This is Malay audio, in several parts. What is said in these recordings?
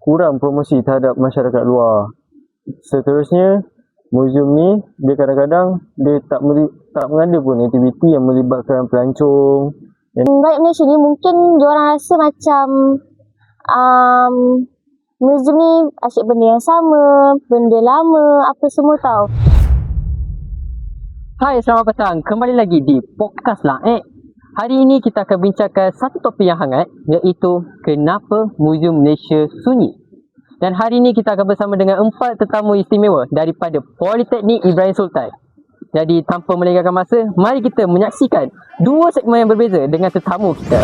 kurang promosi terhadap masyarakat luar. Seterusnya, muzium ni dia kadang-kadang dia tak mengada pun aktiviti yang melibatkan pelancong. Rakyat Malaysia ni mungkin diorang rasa macam muzium ni asyik benda yang sama, benda lama, apa semua tau. Hai, selamat petang. Kembali lagi di Podcast Lah Hari ini kita akan bincangkan satu topik yang hangat, iaitu kenapa Muzium Malaysia sunyi. Dan hari ini kita akan bersama dengan 4 tetamu istimewa daripada Politeknik Ibrahim Sultan. Jadi tanpa melengahkan masa, mari kita menyaksikan 2 segmen yang berbeza dengan tetamu kita.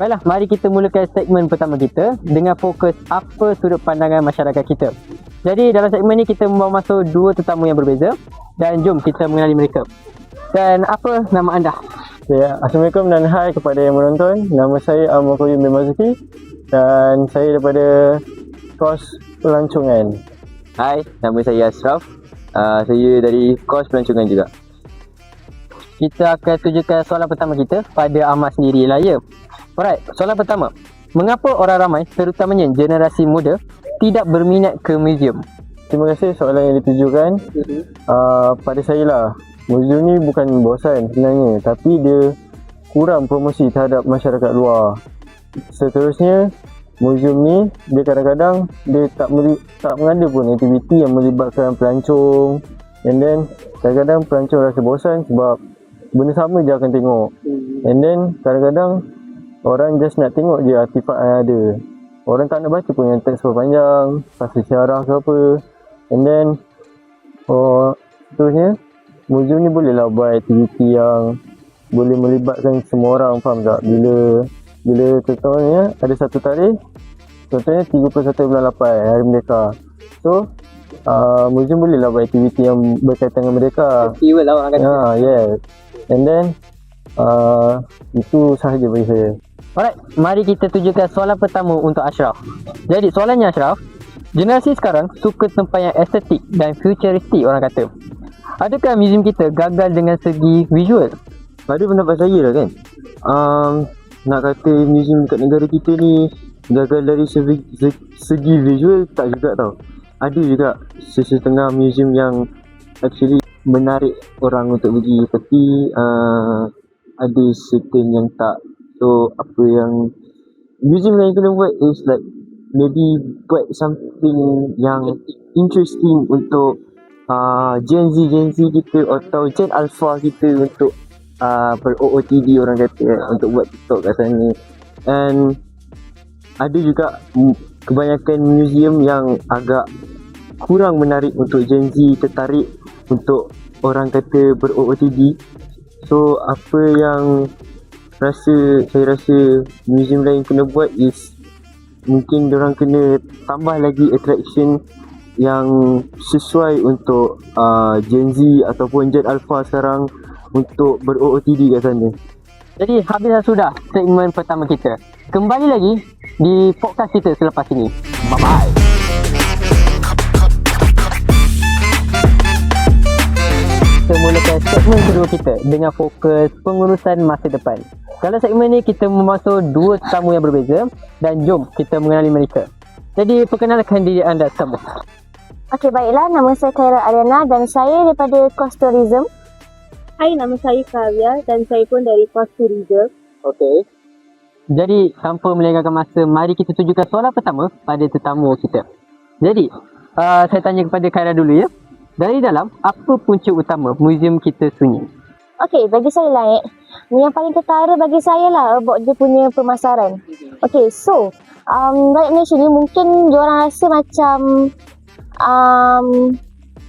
Baiklah, mari kita mulakan segmen pertama kita dengan fokus apa sudut pandangan masyarakat kita. Jadi dalam segmen ni kita membawa masuk 2 tetamu yang berbeza dan jom kita mengenali mereka. Dan apa nama anda? Assalamualaikum dan hai kepada yang menonton. Nama saya Al-Muqayyim bin Mazuki dan saya daripada kos pelancongan. Hai, nama saya Ashraf. Saya dari kos pelancongan juga. Kita akan tujukan soalan pertama kita pada Ahmad sendiri lah ya. Alright, soalan pertama. Mengapa orang ramai, terutamanya generasi muda, tidak berminat ke muzium? Terima kasih soalan yang ditujukan pada saya lah. Muzium ni bukan bosan sebenarnya, tapi dia kurang promosi terhadap masyarakat luar. Seterusnya, muzium ni dia kadang-kadang dia tak mengada pun aktiviti yang melibatkan pelancong. And then kadang-kadang pelancong rasa bosan sebab benda sama je akan tengok. And then kadang-kadang orang just nak tengok je artifak yang ada. Orang tak nak baca pun yang teks panjang, pasal sejarah ke apa. And then seterusnya, muzium ni bolehlah buat aktiviti yang boleh melibatkan semua orang, faham tak? Bila contohnya ada satu tarikh, contohnya 31 bulan 8, Hari Merdeka. So, muzium bolehlah buat aktiviti yang berkaitan dengan Merdeka. Festival lah orang kata. Yes. And then, itu sahaja bagi saya. Alright, mari kita tujukan soalan pertama untuk Ashraf. Jadi soalannya Ashraf, generasi sekarang suka tempat yang estetik dan futuristik orang kata. Adakah muzium kita gagal dengan segi visual? Pada pendapat saya lah kan, nak kata muzium dekat negara kita ni gagal dari segi visual tak juga tau. Ada juga sesetengah muzium yang actually menarik orang untuk pergi, tapi ada certain yang tak. So apa yang muzium yang kena buat is like maybe buat something yang interesting untuk Gen Z kita atau Gen Alpha kita untuk ber-OOTD orang kata, untuk buat TikTok kat sana. And ada juga kebanyakan muzium yang agak kurang menarik untuk Gen Z tertarik untuk orang kata ber-OOTD. So apa yang saya rasa muzium lain kena buat is mungkin diorang kena tambah lagi attraction yang sesuai untuk Gen Z ataupun Gen Alpha sekarang untuk ber-OOTD kat sana. Jadi habis sudah segmen pertama kita. Kembali lagi di podcast kita selepas ini. Bye-bye. Kita mulakan segmen kedua kita dengan fokus pengurusan masa depan. Dalam segmen ni kita memasuk 2 tetamu yang berbeza dan jom kita mengenali mereka. Jadi perkenalkan diri anda semua. Okey, baiklah. Nama saya Khaira Ariana dan saya daripada kos tourism. Hai, nama saya Kavya dan saya pun dari kos tourism. Okey. Jadi tanpa melengahkan masa, mari kita tujukan soalan pertama pada tetamu kita. Jadi, saya tanya kepada Khaira dulu ya. Dari dalam, apa punca utama muzium kita sunyi? Okey, bagi saya lah yang paling ketara bagi saya lah about dia punya pemasaran. Okey, so rakyat Malaysia ni mungkin diorang rasa macam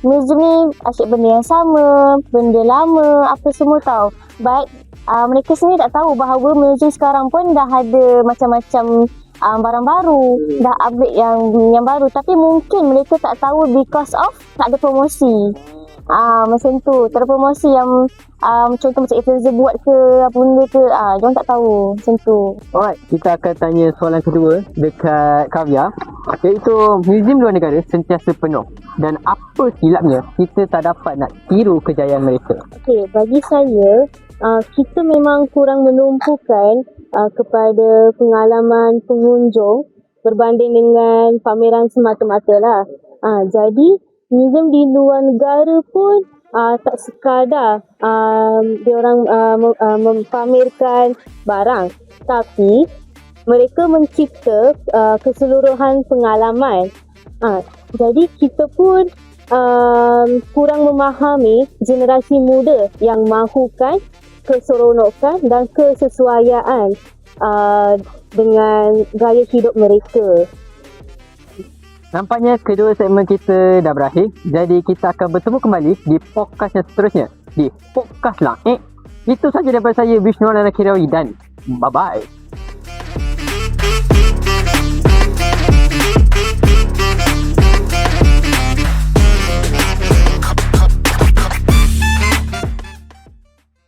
muzium ni asyik benda yang sama, benda lama, apa semua tau. But mereka sendiri tak tahu bahawa muzium sekarang pun dah ada macam-macam barang baru, dah upgrade yang baru. Tapi mungkin mereka tak tahu because of tak ada promosi. Macam tu, terpromosi yang contoh macam influencer buat ke apa benda ke, diorang tak tahu macam tu. Alright, kita akan tanya soalan kedua dekat Kavya, iaitu muzium luar negara sentiasa penuh dan apa silapnya kita tak dapat nak tiru kejayaan mereka? Okey, bagi saya kita memang kurang menumpukan kepada pengalaman pengunjung berbanding dengan pameran semata-mata lah. Jadi museum di luar negara pun tak sekadar diorang mempamerkan barang, tapi mereka mencipta keseluruhan pengalaman. Jadi kita pun kurang memahami generasi muda yang mahukan keseronokan dan kesesuaian dengan gaya hidup mereka. Nampaknya kedua segmen kita dah berakhir. Jadi kita akan bertemu kembali di podcast yang seterusnya. Di Podcast Lah. Itu saja daripada saya, Vishnu Anakirawi, dan bye-bye.